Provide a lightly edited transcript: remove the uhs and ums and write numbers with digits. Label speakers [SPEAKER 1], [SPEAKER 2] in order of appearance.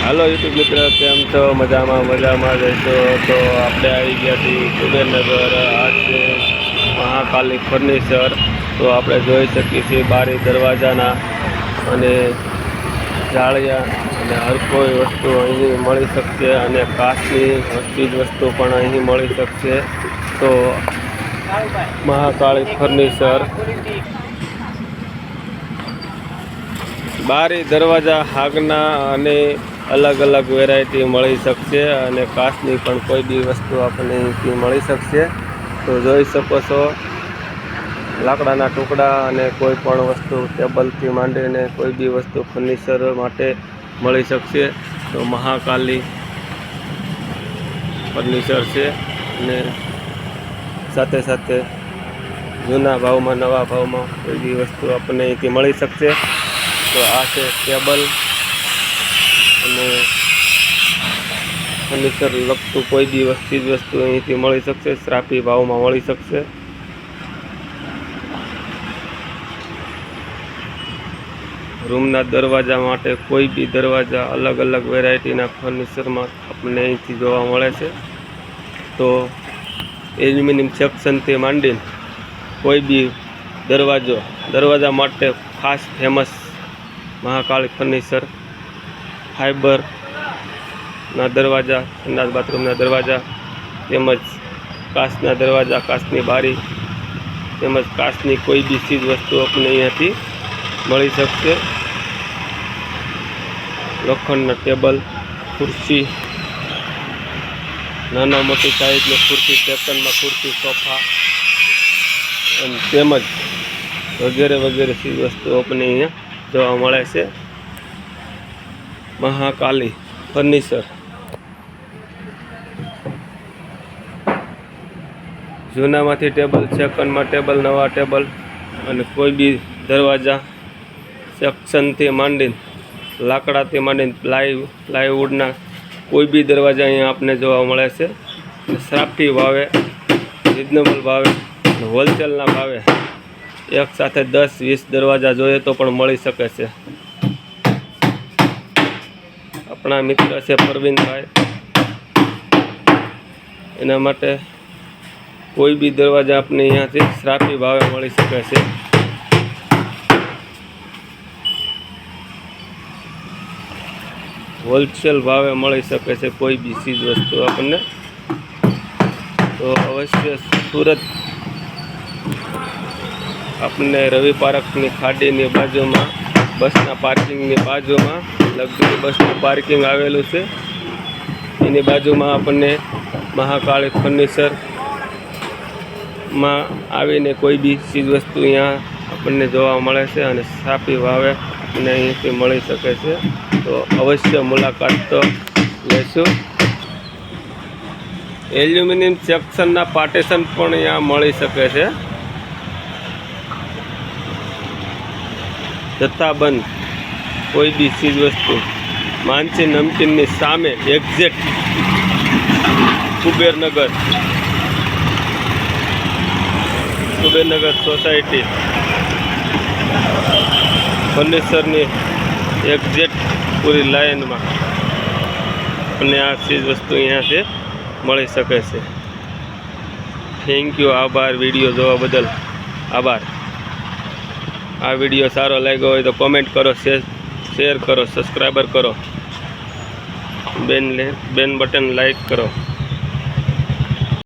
[SPEAKER 1] હાલો YouTube મિત્ર, કેમ છો? મજામાં જઈશો તો આપણે આવી ગયા છીએ કુબેરનગર. આ છે મહાકાલી ફર્નિચર. તો આપણે જોઈ શકીએ છીએ બારી દરવાજાના અને જાળિયા અને હર કોઈ વસ્તુ અહીં મળી શકશે અને કાચની બધી જ વસ્તુ પણ અહીં મળી શકશે. તો મહાકાળી ફર્નિચર બારી દરવાજા આગના અને અલગ અલગ વેરાયટી મળી શકશે અને કાચની પણ કોઈ બી વસ્તુ આપણને અહીંથી મળી શકશે. તો જોઈ શકો છો લાકડાના ટુકડા અને કોઈ પણ વસ્તુ ટેબલથી માંડીને કોઈ બી વસ્તુ ફર્નિચર માટે મળી શકશે. તો મહાકાલી ફર્નિચર છે અને સાથે સાથે જૂના ભાવમાં નવા ભાવમાં કોઈ બી વસ્તુ આપણને અહીંથી મળી શકશે. તો આ છે ટેબલ અને ફર્નિચર લગતું કોઈ બી વસ્તુ અહીંથી મળી શકશે, શ્રાપી ભાવમાં મળી શકશે. રૂમના દરવાજા માટે કોઈ બી દરવાજા અલગ અલગ વેરાયટીના ફર્નિચરમાં આપણને અહીંથી જોવા મળે છે. તો એલ્યુમિનિયમ સેક્શનથી માંડીને કોઈ બી દરવાજા માટે ખાસ ફેમસ મહાકાળી ફર્નિચર. ફાઈબરના દરવાજા, સંડાસ બાથરૂમના દરવાજા, તેમજ કાચના દરવાજા, કાચની બારી, તેમજ કાચની કોઈ બી ચીજ વસ્તુ આપણને અહીંયાથી મળી શકશે. લોખંડના ટેબલ, ખુરશી, નાના મોટી સાઈઝની ખુરશી, સેકન્ડમાં ખુરશી, સોફા તેમજ વગેરે ચીજ વસ્તુઓ આપણને અહીંયા જોવા મળે છે. મહાકાલી ફર્નિચર જૂનામાંથી ટેબલ, સેકન્ડમાં ટેબલ, નવા ટેબલ અને કોઈ બી દરવાજા સેક્શનથી માંડીને લાકડાથી માંડીને પ્લાયવુડના કોઈ બી દરવાજા અહીંયા આપને જોવા મળે છે. શ્રાપી ભાવે, રિઝનેબલ ભાવે, હોલસેલના ભાવે એક સાથે 10-20 દરવાજા જોઈએ તો પણ મળી શકે છે. આપણા મિત્ર છે પરવીનભાઈ, એના માટે કોઈ બી દરવાજા આપને અહીંયાથી શ્રાપી ભાવે મળી શકે છે. હોલસેલ ભાવે મળી શકે છે કોઈ બી ચીજ વસ્તુ આપણને. તો અવશ્ય સુરત આપણને રવિ પાર્કની ખાડીની બાજુમાં, બસના પાર્કિંગની બાજુમાં લક્ઝરી બસનું પાર્કિંગ આવેલું છે. એની બાજુમાં આપણને મહાકાળી ફર્નિચરમાં આવીને કોઈ બી ચીજ વસ્તુ અહીંયા આપણને જોવા મળે છે અને શ્રાપી ભાવે આપણને અહીંથી મળી શકે છે. તો અવશ્ય મુલાકાત તો લેશું. એલ્યુમિનિયમ સેક્શનના પાર્ટીશન પણ અહીંયા મળી શકે છે. જથ્થાબંધ કોઈ બી ચીજ વસ્તુ માનસી નમકીનની સામે એક્ઝેક્ટ કુબેરનગર સોસાયટી ફર્નિચરની એક્ઝેક્ટ પૂરી લાઇનમાં અને આ ચીજ વસ્તુ અહીંયાથી મળી શકે છે. થેન્ક યુ, આભાર. વિડીયો જોવા બદલ આભાર. આ વિડીયો સારો લાગ્યો હોય તો કોમેન્ટ કરો, શેર કરો, સબસ્ક્રાઈબર કરો, બેલ બટન લાઈક કરો.